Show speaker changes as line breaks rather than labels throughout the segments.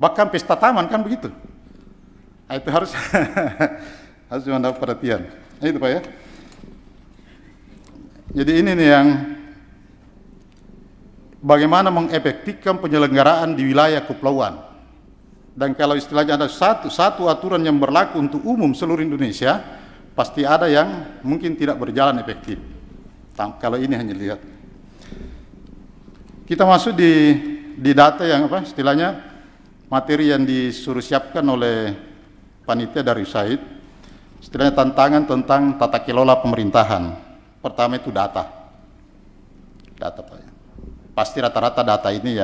Bahkan pesta taman kan begitu. Nah, itu harus harus mendapat perhatian. Nah, itu Pak ya. Jadi ini nih yang bagaimana mengefektifkan penyelenggaraan di wilayah kepulauan. Dan kalau istilahnya ada satu aturan yang berlaku untuk umum seluruh Indonesia, pasti ada yang mungkin tidak berjalan efektif. Kalau ini hanya lihat. Kita masuk di data yang apa istilahnya materi yang disuruh siapkan oleh panitia dari USAID. Istilahnya tantangan tentang tata kelola pemerintahan. Pertama itu data. Data Pak. Pasti rata-rata data ini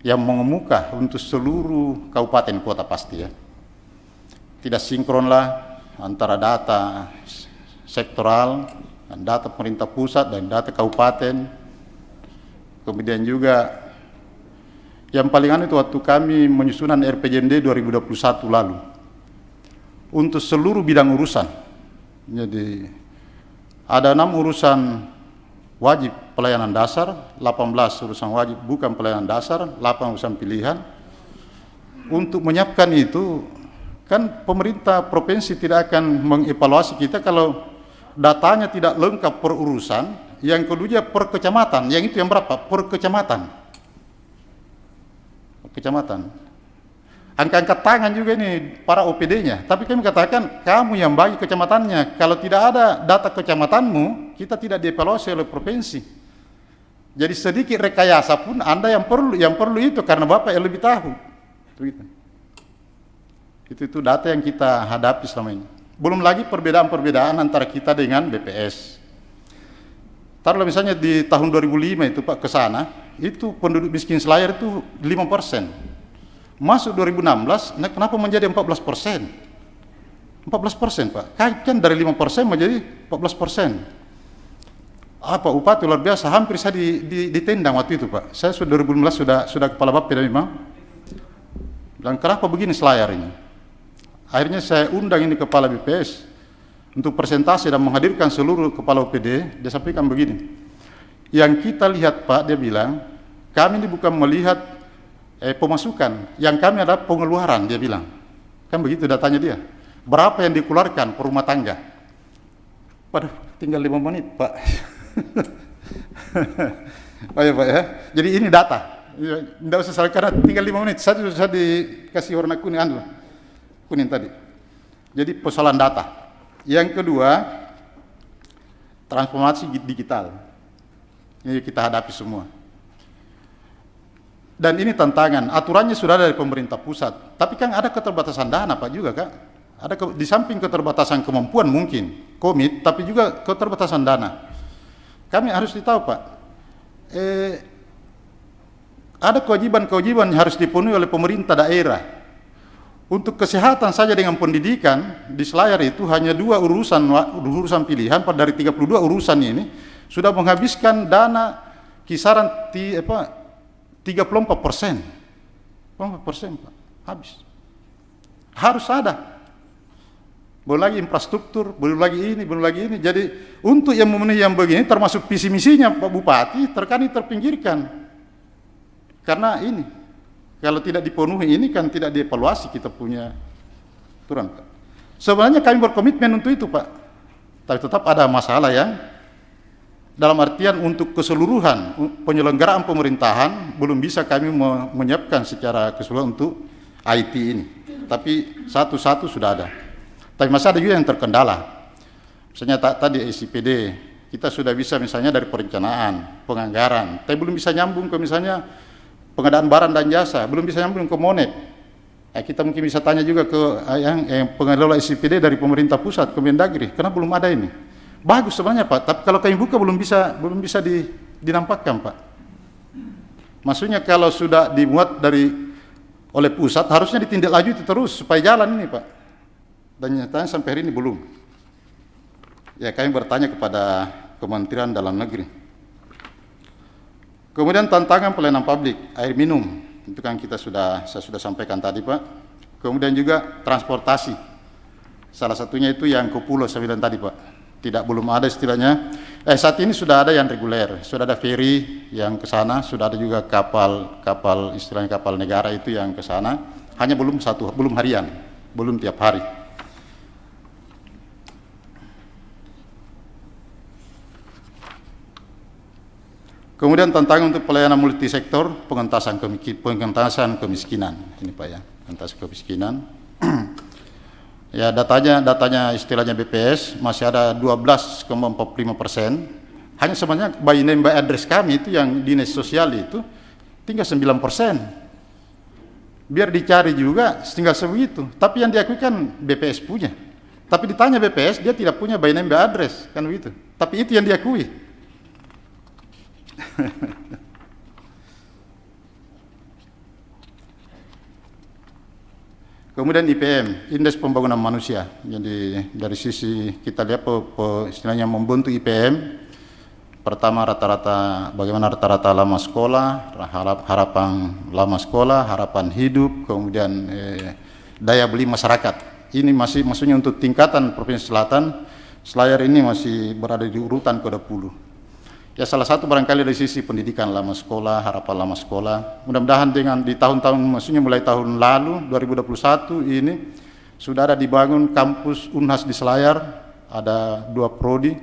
yang mengemuka untuk seluruh kabupaten kota pasti ya. Tidak sinkron lah antara data sektoral, dan data pemerintah pusat dan data kabupaten. Kemudian juga yang paling aneh itu waktu kami menyusunan RPJMD 2021 lalu untuk seluruh bidang urusan. Jadi ada 6 urusan wajib pelayanan dasar, 18 urusan wajib bukan pelayanan dasar, 8 urusan pilihan. Untuk menyiapkan itu, kan pemerintah provinsi tidak akan mengevaluasi kita kalau datanya tidak lengkap per urusan, yang kedua per kecamatan, yang itu yang berapa? Per kecamatan. Kecamatan. Angka-angka tangan juga ini para OPD-nya, tapi kami katakan kamu yang bagi kecamatannya. Kalau tidak ada data kecamatanmu, kita tidak dievaluasi oleh provinsi. Jadi sedikit rekayasa pun Anda yang perlu itu karena Bapak yang lebih tahu. Itu data yang kita hadapi selama ini. Belum lagi perbedaan-perbedaan antara kita dengan BPS. Taruhlah misalnya di tahun 2005 itu Pak ke sana, itu penduduk miskin Selayar itu 5%. Masuk 2016, nah kenapa menjadi 14%? 14% Pak, kan dari 5% menjadi 14%. Apa upati luar biasa, hampir saya ditendang waktu itu Pak. Saya sudah 2016 sudah kepala Bapeda memang. Dan kenapa begini Selayar ini? Akhirnya saya undang ini kepala BPS untuk presentasi dan menghadirkan seluruh kepala OPD. Dia sampaikan begini, yang kita lihat Pak, dia bilang, kami ini bukan melihat pemasukan, yang kami adalah pengeluaran, dia bilang. Kan begitu datanya dia. Berapa yang dikeluarkan per rumah tangga? Waduh, tinggal 5 menit Pak. Oh ya Pak ya. Jadi ini data. Tidak usah salah karena tinggal 5 menit. Saya sudah dikasih warna kuning tadi. Jadi persoalan data. Yang kedua, transformasi digital. Ini kita hadapi semua. Dan ini tantangan, aturannya sudah dari pemerintah pusat. Tapi kan ada keterbatasan dana Pak juga Kak. Ada di samping keterbatasan kemampuan mungkin, komit, tapi juga keterbatasan dana. Kami harus ditahu Pak, ada kewajiban-kewajiban yang harus dipenuhi oleh pemerintah daerah. Untuk kesehatan saja dengan pendidikan, di Selayar itu hanya 2 urusan pilihan, dari 32 urusan ini, sudah menghabiskan dana kisaran 34%. 34% Pak, habis. Harus ada. Belum lagi infrastruktur, belum lagi ini. Jadi untuk yang memenuhi yang begini, termasuk visi misinya Pak Bupati, terkadang terpinggirkan. Karena ini, kalau tidak dipenuhi ini kan tidak dievaluasi kita punya aturan Pak. Sebenarnya kami berkomitmen untuk itu Pak. Tapi tetap ada masalah yang dalam artian untuk keseluruhan penyelenggaraan pemerintahan belum bisa kami menyiapkan secara keseluruhan untuk IT ini. Tapi satu-satu sudah ada. Tapi masih ada juga yang terkendala. Misalnya tadi SIPD, kita sudah bisa misalnya dari perencanaan, penganggaran, tapi belum bisa nyambung ke misalnya pengadaan barang dan jasa, belum bisa nyambung ke Monet. Kita mungkin bisa tanya juga ke yang pengelola SIPD dari pemerintah pusat, ke Mendagri, karena belum ada ini. Bagus sebenarnya Pak, tapi kalau kami buka belum bisa dinampakkan Pak. Maksudnya kalau sudah dimuat oleh pusat harusnya ditindaklanjuti terus supaya jalan ini Pak. Dan nyatanya sampai hari ini belum. Ya kami bertanya kepada Kementerian Dalam Negeri. Kemudian tantangan pelayanan publik, air minum, itu kan saya sudah sampaikan tadi Pak. Kemudian juga transportasi. Salah satunya itu yang ke pulau saya bilang tadi Pak. Belum ada istilahnya Saat ini sudah ada yang reguler, sudah ada ferry yang ke sana, sudah ada juga kapal istilahnya kapal negara itu yang ke sana, hanya belum harian, belum tiap hari. Kemudian tantangan untuk pelayanan multisektor, pengentasan kemiskinan. Ini Pak ya, pengentasan kemiskinan. Ya datanya istilahnya BPS masih ada 12,45%. Hanya sebenarnya by name by address kami itu yang dinas sosial itu tinggal 9%. Biar dicari juga tinggal sebegitu. Tapi yang diakui kan BPS punya. Tapi ditanya BPS dia tidak punya by name by address kan begitu. Tapi itu yang diakui. Kemudian IPM, Indeks Pembangunan Manusia. Jadi dari sisi kita lihat istilahnya membentuk IPM, pertama bagaimana rata-rata lama sekolah, harapan lama sekolah, harapan hidup, kemudian daya beli masyarakat. Ini maksudnya untuk tingkatan Provinsi Selatan, Selayar ini masih berada di urutan ke-20. Ya salah satu barangkali dari sisi pendidikan lama sekolah, harapan lama sekolah. Mudah-mudahan di tahun-tahun, maksudnya mulai tahun lalu 2021 ini sudah ada dibangun kampus Unhas di Selayar, ada 2 prodi.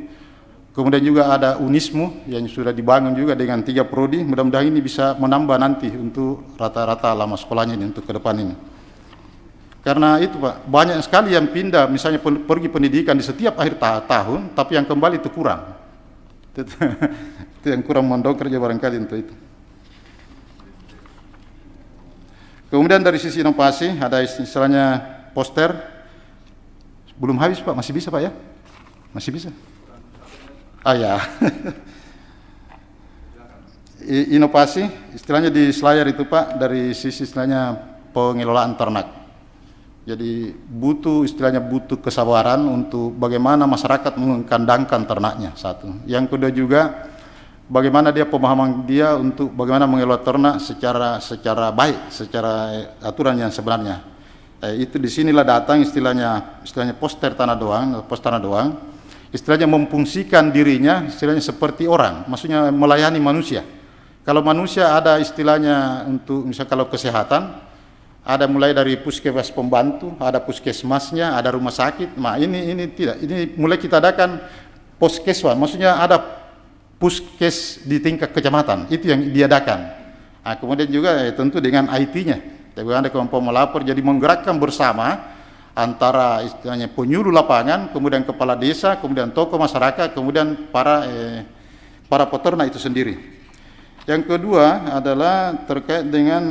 Kemudian juga ada Unismu yang sudah dibangun juga dengan 3 prodi. Mudah-mudahan ini bisa menambah nanti untuk rata-rata lama sekolahnya ini untuk ke depan ini. Karena itu Pak, banyak sekali yang pindah, misalnya pergi pendidikan di setiap akhir tahun, tapi yang kembali itu kurang. Itu yang kurang mendongkrak kerja barangkali untuk itu. Kemudian dari sisi inovasi ada istilahnya poster. Belum habis Pak, masih bisa Pak ya? Masih bisa? Ya. Inovasi istilahnya di Selayar itu Pak, dari sisi istilahnya pengelolaan ternak. Jadi butuh kesabaran untuk bagaimana masyarakat mengkandangkan ternaknya, satu. Yang kedua juga bagaimana pemahaman dia untuk bagaimana mengelola ternak secara baik, secara aturan yang sebenarnya. Itu disinilah datang istilahnya pos tanah doang, istilahnya memfungsikan dirinya istilahnya seperti orang, maksudnya melayani manusia. Kalau manusia ada istilahnya untuk misalnya kalau kesehatan, ada mulai dari puskesmas pembantu, ada puskesmasnya, ada rumah sakit. Nah ini tidak, ini mulai kita adakan puskesmas, maksudnya ada puskes di tingkat kecamatan, itu yang diadakan. Nah, kemudian juga tentu dengan IT-nya, ada kemampuan melapor, jadi menggerakkan bersama antara istilahnya penyuluh lapangan, kemudian kepala desa, kemudian tokoh masyarakat, kemudian para peternak itu sendiri. Yang kedua adalah terkait dengan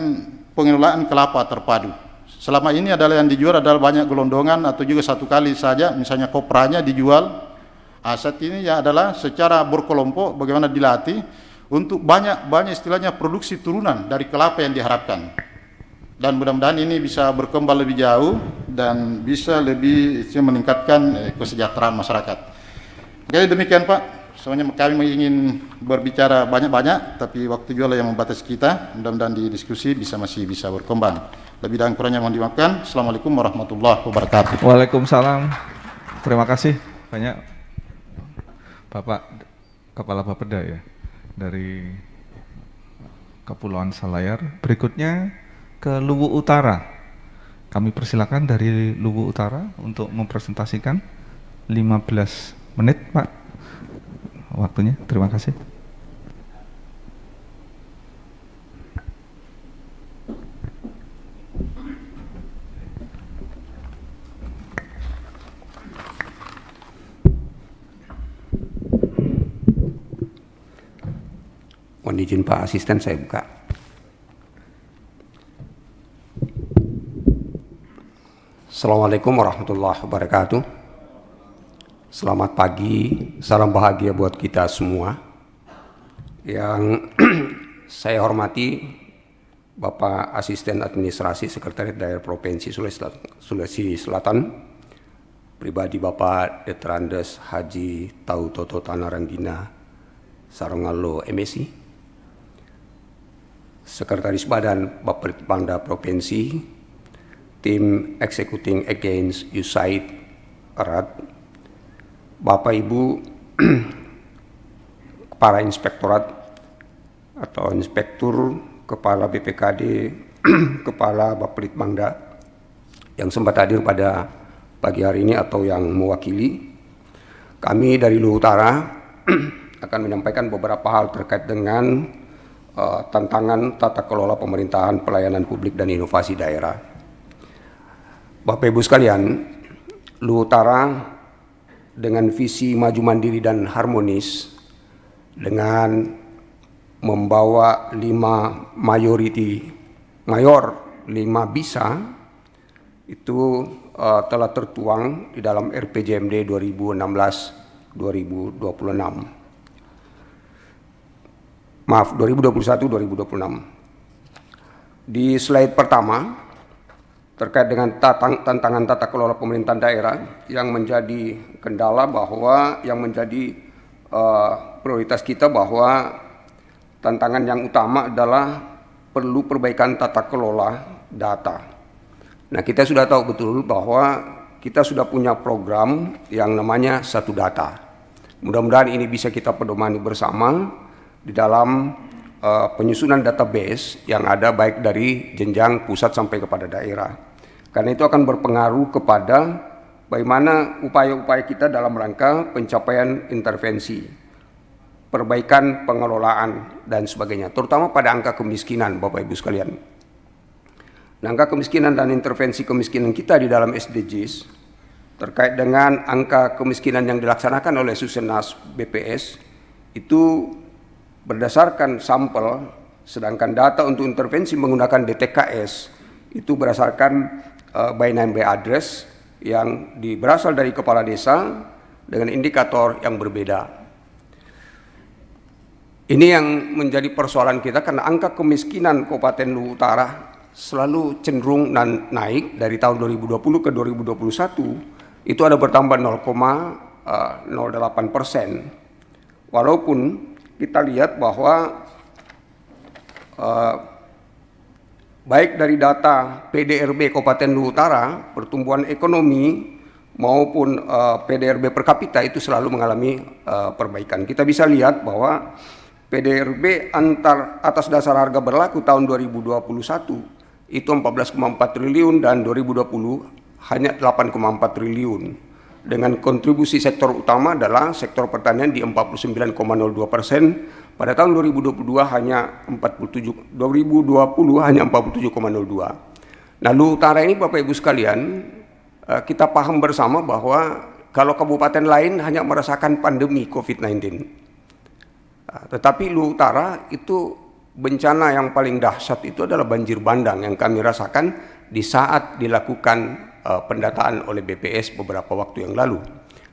pengelolaan kelapa terpadu. Selama ini adalah yang dijual adalah banyak gelondongan atau juga satu kali saja, misalnya kopranya dijual. Saat ini ya adalah secara berkelompok bagaimana dilatih untuk banyak istilahnya produksi turunan dari kelapa yang diharapkan. Dan mudah-mudahan ini bisa berkembang lebih jauh dan bisa lebih meningkatkan kesejahteraan masyarakat. Jadi demikian Pak. Soalnya kami ingin berbicara banyak-banyak, tapi waktu juga yang membatasi kita. Mudah-mudahan di diskusi masih bisa berkembang. Lebih dan kurangnya mohon dimaafkan. Assalamualaikum warahmatullahi wabarakatuh.
Waalaikumsalam. Terima kasih banyak Bapak Kepala Bapeda ya dari Kepulauan Selayar. Berikutnya ke Luwu Utara. Kami persilakan dari Luwu Utara untuk mempresentasikan 15 menit Pak. Waktunya, terima kasih.
Mohon izin Pak Asisten saya buka. Assalamualaikum warahmatullahi wabarakatuh. Selamat pagi, salam bahagia buat kita semua. Yang saya hormati Bapak Asisten Administrasi Sekretariat Daerah Provinsi Sulawesi Selatan, pribadi Bapak Detrandes Haji Tau Toto Tanarandina Sarongalo MSI, Sekretaris Badan Bapeda Provinsi, Tim Executing Against USAID Erat, Bapak Ibu para inspektorat atau inspektur, kepala BPKD, kepala Bapelitbangda yang sempat hadir pada pagi hari ini atau yang mewakili. Kami dari Luwu Utara akan menyampaikan beberapa hal terkait dengan tantangan tata kelola pemerintahan, pelayanan publik, dan inovasi daerah. Bapak Ibu sekalian, Luwu Utara dengan visi maju mandiri dan harmonis, dengan membawa 5 bisa, itu telah tertuang di dalam RPJMD 2021-2026. Di slide pertama, terkait dengan tantangan tata kelola pemerintahan daerah yang menjadi kendala, bahwa yang menjadi prioritas kita bahwa tantangan yang utama adalah perlu perbaikan tata kelola data. Nah, kita sudah tahu betul bahwa kita sudah punya program yang namanya Satu Data. Mudah-mudahan ini bisa kita pedomani bersama di dalam penyusunan database yang ada baik dari jenjang pusat sampai kepada daerah. Karena itu akan berpengaruh kepada bagaimana upaya-upaya kita dalam rangka pencapaian intervensi, perbaikan pengelolaan, dan sebagainya, terutama pada angka kemiskinan, Bapak Ibu sekalian. Nah, angka kemiskinan dan intervensi kemiskinan kita di dalam SDGs terkait dengan angka kemiskinan yang dilaksanakan oleh Susenas BPS itu berdasarkan sampel, sedangkan data untuk intervensi menggunakan DTKS itu berdasarkan by name by address yang berasal dari kepala desa dengan indikator yang berbeda. Ini yang menjadi persoalan kita karena angka kemiskinan Kabupaten Luwu Utara selalu cenderung naik dari tahun 2020 ke 2021, itu ada bertambah 0,08%. Walaupun kita lihat bahwa baik dari data PDRB Kabupaten Luwu Utara, pertumbuhan ekonomi maupun PDRB per kapita itu selalu mengalami perbaikan. Kita bisa lihat bahwa PDRB atas dasar harga berlaku tahun 2021 itu 14,4 triliun dan 2020 hanya 8,4 triliun. Dengan kontribusi sektor utama adalah sektor pertanian di 49,02%, pada tahun 2020 hanya 47,02. Nah, Luwu Utara ini Bapak Ibu sekalian, kita paham bersama bahwa kalau kabupaten lain hanya merasakan pandemi COVID-19, tetapi Luwu Utara itu bencana yang paling dahsyat itu adalah banjir bandang yang kami rasakan di saat dilakukan pendataan oleh BPS beberapa waktu yang lalu.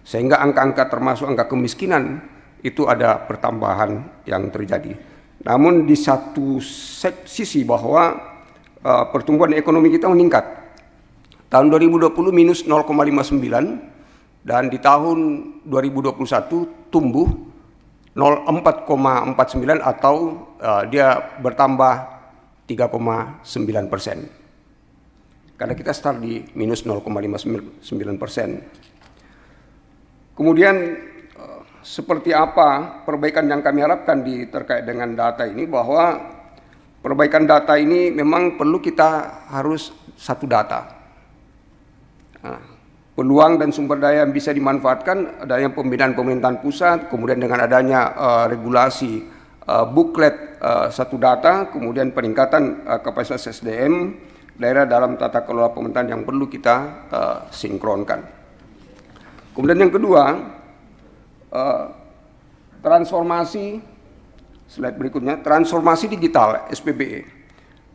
Sehingga angka-angka termasuk angka kemiskinan itu ada pertambahan yang terjadi. Namun di satu sisi bahwa pertumbuhan ekonomi kita meningkat. Tahun 2020 minus 0,59 dan di tahun 2021 tumbuh 4,49 atau dia bertambah 3,9%. Karena kita start di minus 0,59%. Kemudian seperti apa perbaikan yang kami harapkan terkait dengan data ini, bahwa perbaikan data ini memang perlu kita harus satu data. Peluang dan sumber daya yang bisa dimanfaatkan, adanya pembinaan pemerintahan pusat, kemudian dengan adanya regulasi buklet satu data, kemudian peningkatan kapasitas SDM daerah dalam tata kelola pemerintahan yang perlu kita sinkronkan. Kemudian yang kedua, transformasi, slide berikutnya, transformasi digital SPBE.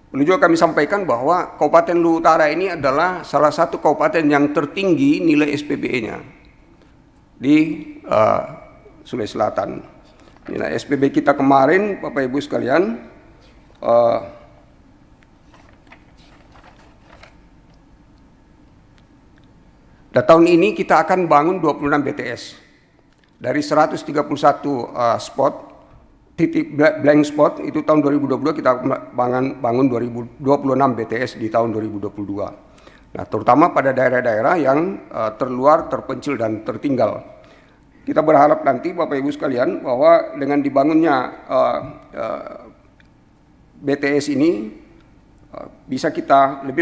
Perlu juga kami sampaikan bahwa Kabupaten Luwu Utara ini adalah salah satu kabupaten yang tertinggi nilai SPBE-nya di Sulawesi Selatan. Nilai SPBE kita kemarin, Bapak Ibu sekalian, dan tahun ini kita akan bangun 26 BTS. Dari 131 spot, titik blank spot, itu tahun 2022 kita bangun 26 BTS di tahun 2022. Nah, terutama pada daerah-daerah yang terluar, terpencil, dan tertinggal. kita berharap nanti Bapak Ibu sekalian bahwa dengan dibangunnya BTS ini bisa kita lebih